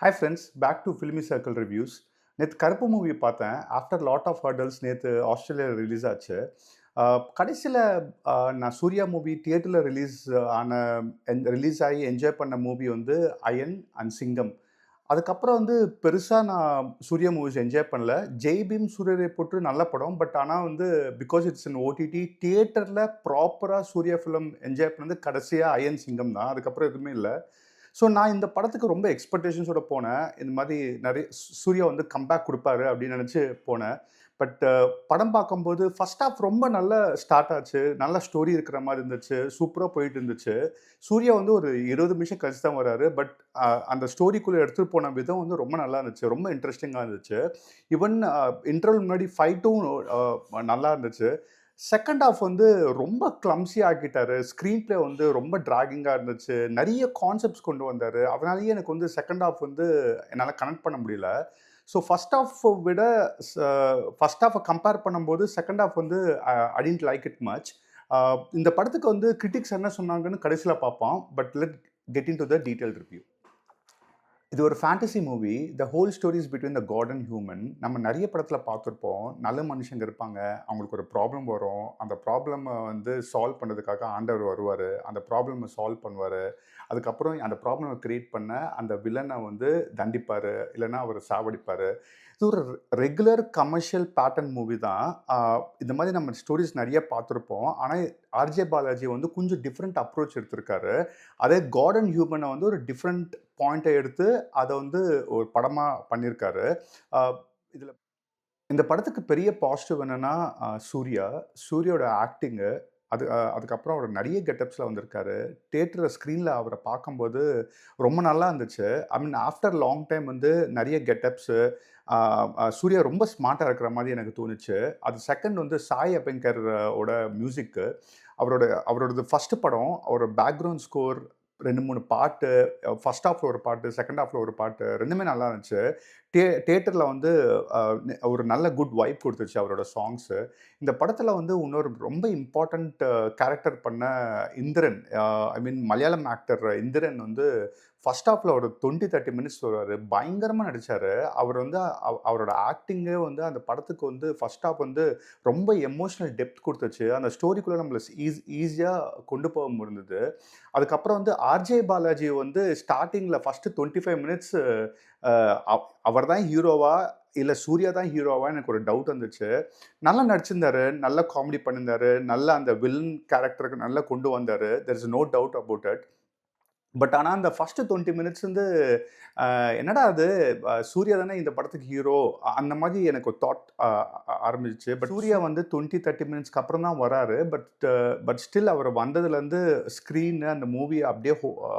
Hi friends, back to Filmy Circle Reviews. நேற்று கருப்பு movie பார்த்தேன். ஆஃப்டர் லாட் ஆஃப் ஹர்டல்ஸ் நேற்று ஆஸ்திரேலியாவில் ரிலீஸ் ஆச்சு. கடைசியில் நான் சூர்யா மூவி தியேட்டரில் ஆன ரிலீஸ் ஆகி என்ஜாய் பண்ண மூவி வந்து அயன் அண்ட் சிங்கம். அதுக்கப்புறம் வந்து பெருசாக நான் சூர்யா மூவிஸ் என்ஜாய் பண்ணல. ஜெய் பீம் சூரியரை போட்டு நல்ல படம். பட் ஆனால் வந்து பிகாஸ் இட்ஸ் இன் ஓடிடி தியேட்டரில் ப்ராப்பராக சூர்யா ஃபிலிம் என்ஜாய் பண்ணது கடைசியாக அயன் சிங்கம் தான். அதுக்கப்புறம் எதுவுமே இல்லை. ஸோ நான் இந்த படத்துக்கு ரொம்ப எக்ஸ்பெக்டேஷன்ஸோட போனேன். இந்த மாதிரி நிறைய சூர்யா வந்து கம்பேக் குடுப்பாரு அப்படின்னு நெனச்சு போனேன். பட் படம் பார்க்கும்போது ஃபர்ஸ்ட் ஹாஃப் ரொம்ப நல்லா ஸ்டார்ட் ஆச்சு. நல்ல ஸ்டோரி இருக்கிற மாரி இருந்துச்சு. சூப்பரா போயிட்டு இருந்துச்சு. சூர்யா வந்து ஒரு 20 நிமிஷம் கழிச்சு தான் வராரு. பட் அந்த ஸ்டோரிக்குள்ள எடுத்துட்டு போன விதம் வந்து ரொம்ப நல்லா இருந்துச்சு. ரொம்ப இன்ட்ரஸ்டிங்கா இருந்துச்சு. ஈவன் இன்டர்வல் முன்னாடி ஃபைட்டும் நல்லா இருந்துச்சு. செகண்ட் ஹாஃப் வந்து ரொம்ப கிளம்ஸியா ஆக்கிட்டாரு. ஸ்க்ரீன் பிளே வந்து ரொம்ப டிராகிங்கா இருந்துச்சு. நெறைய கான்செப்ட்ஸ் கொண்டு வந்தாரு. அதனாலேயே எனக்கு வந்து செகண்ட் ஹாஃப் வந்து என்னால கனெக்ட் பண்ண முடியல. ஸோ ஃபர்ஸ்ட் ஹாஃப் விட ச ஃபர்ஸ்ட் ஹாஃப்ப கம்பேர் பண்ணும்போது செகண்ட் ஹாஃப் வந்து I didn't like it much. அ இந்த படத்துக்கு வந்து கிரிட்டிக்ஸ் என்ன சொன்னாங்கன்னு கடைசில பார்ப்போம். But let get into the detailed review. இது ஒரு fantasy movie. The whole story is between the god and human. நம்ம நெறைய படத்துல பார்த்துருப்போம். நல்ல மனுஷங்க இருப்பாங்க. அவங்களுக்கு ஒரு ப்ராப்ளம் வரும். அந்த ப்ராப்ளம வந்து சால்வ் பண்றதுக்காக ஆண்டவர் வருவாரு. அந்த ப்ராப்ளம சால்வ் பண்ணுவாரு. அதுக்கப்புறம் அந்த ப்ராப்ளம கிரியேட் பண்ண அந்த வில்லன வந்து தண்டிப்பாரு. இல்லன்னா அவர சாவடிப்பாரு. இது ஒரு ரெகுலர் கமர்ஷியல் பேட்டர்ன் மூவி தான். இந்த மாதிரி நம்ம ஸ்டோரீஸ் நெறைய பார்த்துருப்போம். ஆனா, ஆர்ஜே பாலாஜி வந்து கொஞ்சம் டிஃபரண்ட் அப்ரோச் எடுத்திருக்காரு. அதே காட் அண்ட் ஹியூமன வந்து ஒரு டிஃபரண்ட் பாயிண்ட்ட எடுத்து அத வந்து ஒரு படமா பண்ணியிருக்காரு. அ இதுல இந்த படத்துக்கு பெரிய பாசிட்டிவ் என்னன்னா, சூர்யா. சூர்யாவோட ஆக்டிங்கு. அதுக்கப்புறம் அவர் நெறைய கெட்டப்ஸ்ல வந்திருக்காரு. தியேட்டர்ல ஸ்க்ரீன்ல அவர பார்க்கும்போது ரொம்ப நல்லா இருந்துச்சு. ஐ மீன் ஆஃப்டர் லாங் டைம் வந்து நெறைய கெட்டப்ஸு அ அ சூர்யா ரொம்ப ஸ்மார்ட்டா இருக்கிற மாரி எனக்கு தோணுச்சு. அது செகண்ட் வந்து சாய் அபியங்கர் ஓட மியூசிக்கு. அவரோடது ஃபர்ஸ்ட் படம். அவரோட பேக்கிரவுண்ட் ஸ்கோர் 2, 3 பாட்டு, ஃபர்ஸ்ட் ஹாஃப்ல ஒரு பாட்டு, செகண்ட் ஹாஃப்ல ஒரு பாட்டு 2மே நல்லா இருந்துச்சு. தியேட்டர்ல வந்து அ ஒரு நல்ல குட் வைப் குடுத்துச்சு அவரோட சாங்ஸு. இந்த படத்துல வந்து இன்னொரு ரொம்ப இம்பார்ட்டன்ட் கேரக்டர் பண்ண இந்திரன், ஐ மீன் மலையாளம் ஆக்டர் இந்திரன் வந்து ஃபர்ஸ்ட் ஹாஃப்ல ஒரு 20, 30 மினிட்ஸ் வருவாரு. பயங்கரமா நடிச்சாரு. அவர் வந்து அவரோட ஆக்டிங்கே வந்து அந்த படத்துக்கு வந்து ஃபர்ஸ்ட் ஹாஃப் வந்து ரொம்ப எமோஷனல் டெப்த் குடுத்துச்சு. அந்த ஸ்டோரிக்குள்ள நம்மள ஈஸியா கொண்டு போக முடிந்தது. அதுக்கப்புறம் வந்து ஆர்ஜே பாலாஜி வந்து ஸ்டார்ட்டிங்ல ஃபர்ஸ்ட் 25 மினிட்ஸ் அ அவர் தான் ஹீரோவா? இல்ல சூர்யா தான் ஹீரோவா? எனக்கு ஒரு டவுட் வந்துச்சு. நல்லா நடிச்சிருந்தாரு. நல்லா காமெடி பண்ணியிருந்தாரு. நல்லா அந்த வில்லன் கேரக்டருக்கு நல்லா கொண்டு வந்தாரு. There is no doubt about it. But ஆனா, அந்த ஃபர்ஸ்ட் 20 மினிட்ஸ் வந்து என்னடா இது சூர்யா தானே இந்த படத்துக்கு ஹீரோ. அந்த மாரி எனக்கு ஒரு தாட் ஆரம்பிச்சுச்சு. பட் சூர்யா வந்து 20, 30 மினிட்ஸ்க்கு அப்புறம் தான் வராரு. பட் ஸ்டில் அவர் வந்ததுலருந்து ஸ்க்ரீனு அந்த மூவிய அப்படியே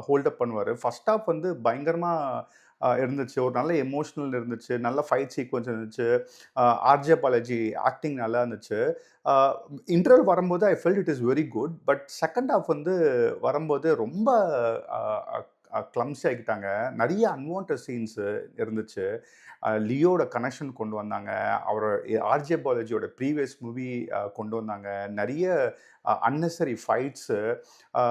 ஹோல்ட் அப் பண்ணுவாரு. ஃபர்ஸ்ட் ஹாஃப் வந்து பயங்கரமா இருந்துச்சு. ஒரு நல்ல எமோஷனல் இருந்துச்சு. நல்ல ஃபைட் சீக்வென்ஸ் இருந்துச்சு. ஆர்ஜே பாலாஜி ஆக்டிங் நல்லா இருந்துச்சு. அ இன்டர்வல் வரும்போது I felt it is very good. But second half வந்து வரும்போது ரொம்ப அ அ கிளம்ஸி ஆக்கிட்டாங்க. நெறைய அன்வான்டட் சீன்ஸ் இருந்துச்சு. லியோட கனெக்ஷன் கொண்டு வந்தாங்க. அவரு ஆர்ஜே பாலாஜியோட ப்ரீவியஸ் மூவி கொண்டு வந்தாங்க. நெறைய அன்னெசரி ஃபைட்ஸு. அ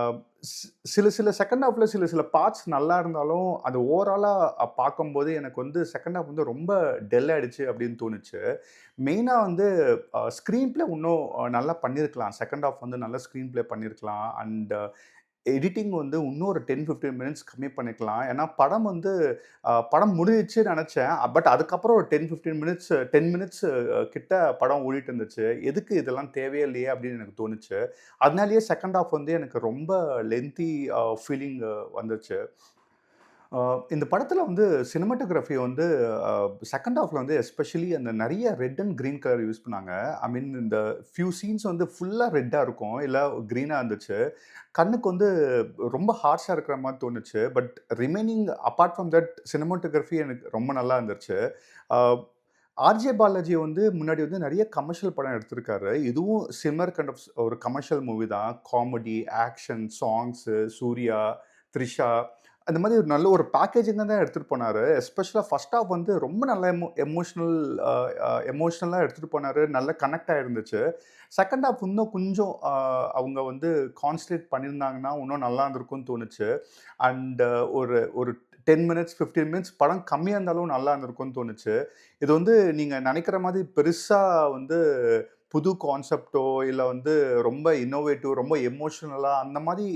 சில சில செகண்ட் ஹாஃப்ல சில சில பார்ட்ஸ் நல்லா இருந்தாலும், அது ஓவராலா பார்க்கும்போது எனக்கு வந்து செகண்ட் ஹாஃப் வந்து ரொம்ப டல் ஆயிடுச்சு அப்படின்னு தோணுச்சு. மெயினா வந்து ஸ்க்ரீன் பிளே இன்னும் நல்லா பண்ணியிருக்கலாம். செகண்ட் ஹாஃப் வந்து நல்ல ஸ்க்ரீன் பிளே பண்ணியிருக்கலாம். அண்ட் எடிட்டிங் வந்து இன்னும் ஒரு 10, 15 மினிட்ஸ் கம்மி பண்ணிக்கலாம். ஏன்னா படம் வந்து படம் முடிஞ்சிருச்சுன்னு நெனச்சேன். பட் அதுக்கப்புறம் ஒரு 10, 15 மினிட்ஸ் 10 மினிட்ஸ் கிட்ட படம் ஓடிட்டு இருந்துச்சு. எதுக்கு இதெல்லாம் தேவையே இல்லையே அப்படின்னு எனக்கு தோணுச்சு. அதனாலேயே செகண்ட் ஹாஃப் வந்து எனக்கு ரொம்ப லென்த்தி ஃபீலிங் வந்துச்சு. அ இந்த படத்துல வந்து சினிமாட்டோகிராஃபி வந்து அ செகண்ட் ஹாஃப்ல வந்து எஸ்பெஷலி அந்த நெறைய red and green colour use பண்ணாங்க. ஐ மீன் இந்த ஃபியூ சீன்ஸ் வந்து ஃபுல்லா ரெட்டா இருக்கும். இல்ல கிரீனா இருந்துச்சு. கண்ணுக்கு வந்து ரொம்ப ஹார்ஷா இருக்கிற மாரி தோணுச்சு. But remaining apart from that cinematography எனக்கு ரொம்ப நல்லா இருந்துச்சு. அ ஆர்ஜே பாலாஜி வந்து முன்னாடி வந்து நெறைய கமர்ஷியல் படம் எடுத்திருக்காரு. இதுவும் சிமிலர் கைண்ட் ஆஃப் ஒரு கமர்ஷியல் மூவி தான். Comedy, action, songs, Suriya, Trisha அந்த மாரி ஒரு நல்ல ஒரு பேக்கேஜிங்கா தான் எடுத்துட்டு போனாரு. எஸ்பெஷலா ஃபர்ஸ்ட் ஹாஃப் வந்து ரொம்ப நல்ல எமோஷனல் அ அ எமோஷனலா எடுத்துட்டு போனாரு. நல்ல கனெக்ட் ஆயிருந்துச்சு. செகண்ட் ஹாஃப் இன்னும் கொஞ்சம் அவங்க வந்து கான்சன்ட்ரேட் பண்ணியிருந்தாங்கன்னா, இன்னும் நல்லா இருந்திருக்கும்னு தோணுச்சு. அண்ட் ஒரு ஒரு 10 மினிட்ஸ், 15 மினிட்ஸ் படம் கம்மியா இருந்தாலும் நல்லா இருந்திருக்கும்னு தோணுச்சு. இது வந்து நீங்க நெனைக்கிற மாதிரி பெருசா வந்து புது கான்செப்ட்டோ, இல்ல வந்து ரொம்ப இன்னோவேட்டிவ், ரொம்ப எமோஷனலா அந்த மாரி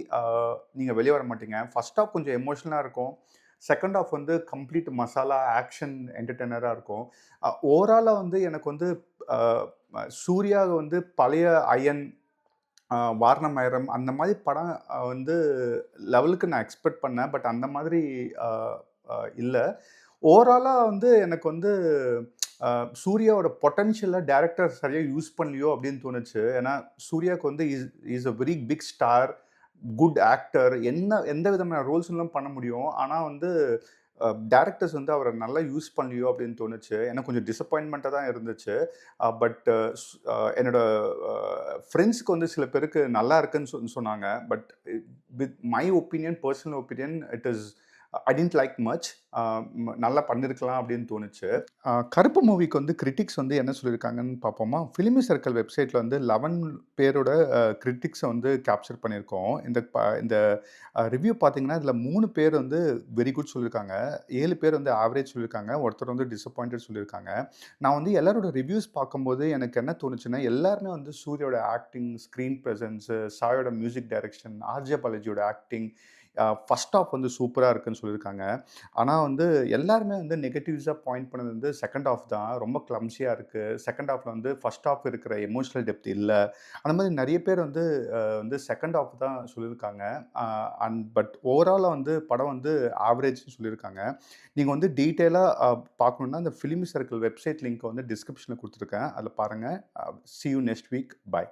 நீங்க வெளிய வர மாட்டீங்க. ஃபர்ஸ்ட் ஹாஃப் கொஞ்சம் எமோஷனலா இருக்கும். செகண்ட் ஹாஃப் வந்து கம்ப்ளீட் மசாலா, ஆக்ஷன் என்டர்டெய்னரா இருக்கும். ஓவராலா வந்து எனக்கு வந்து அ சூர்யா வந்து பழைய அயன், வாரணம் அந்த மாரி படம் வந்து லெவலுக்கு நான் எக்ஸ்பெக்ட் பண்ணேன். பட் அந்த மாதிரி அ அ இல்ல. ஓவராலா வந்து எனக்கு வந்து அ சூர்யாவோட பொட்டன்ஷியல டைரக்டர் சரியா யூஸ் பண்ணலையோ அப்படின்னு தோணுச்சு. ஏன்னா, சூர்யாவுக்கு வந்து is a very big star, good actor. எந்த விதமான ரோல்ஸ்லாம் பண்ண முடியும். ஆனா வந்து டைரக்டர்ஸ் வந்து அவர நல்லா யூஸ் பண்ணலையோ அப்படின்னு தோணுச்சு. எனக்கு கொஞ்சம் டிசப்பாயின்ட்மென்ட்டா தான் இருந்துச்சு. பட் என்னோட ஃப்ரெண்ட்ஸ்க்கு வந்து சில பேருக்கு நல்லா இருக்குன்னு சொன்னாங்க. But with my opinion, personal opinion it is I didn't like much. அ நல்லா பண்ணியிருக்கலாம் அப்படின்னு தோணுச்சு. கருப்பு மூவிக்கு வந்து கிரிட்டிக்ஸ் வந்து என்ன சொல்லியிருக்காங்கன்னு பார்ப்போமா? ஃபிலிமி சர்க்கிள் வெப்சைட்ல வந்து 11 பேரோட கிரிட்டிக்ஸ வந்து கேப்சர் பண்ணியிருக்கோம். இந்த ரிவ்யூ பார்த்தீங்கன்னா, இதில 3 பேர் வந்து வெரி குட் சொல்லியிருக்காங்க. 7 பேர் வந்து ஆவரேஜ் சொல்லியிருக்காங்க. ஒருத்தர் வந்து டிசப்பாயிண்டட் சொல்லியிருக்காங்க. நான் வந்து எல்லாரோட ரிவ்யூஸ் பார்க்கும்போது எனக்கு என்ன தோணுச்சுன்னா, எல்லாருமே வந்து சூர்யாவோட ஆக்டிங், ஸ்க்ரீன் பிரசன்ஸ், சாயோட மியூசிக் டைரக்ஷன், ஆர்ஜே பாலாஜியோட ஆக்டிங், ஃபர்ஸ்ட் ஹாஃப் வந்து சூப்பரா இருக்குன்னு சொல்லியிருக்காங்க. ஆனா வந்து எல்லாருமே வந்து நெகட்டிவ்ஸா பாயிண்ட் பண்ணது வந்து செகண்ட் ஹால்ஃப் தான். ரொம்ப கிளம்ப்சியா இருக்கு. செகண்ட் ஹால்ஃப்ல வந்து ஃபர்ஸ்ட் ஹால்ஃப் இருக்கிற எமோஷனல் டெப்த் இல்ல. அந்த மாரி நெறைய பேர் வந்து வந்து செகண்ட் ஹால்ஃப் தான் சொல்லியிருக்காங்க. அ பட் ஓவராலா வந்து படம் வந்து ஆவரேஜ்ன்னு சொல்லியிருக்காங்க. நீங்க வந்து டீட்டெயிலா பார்க்கணும்னா, அந்த ஃபிலிமி சர்க்கிள் வெப்சைட் லிங்க் வந்து டிஸ்கிரிப்ஷன்ல குடுத்துருக்கேன். அதில பாருங்க. சீ யூ நெக்ஸ்ட் வீக். பாய்.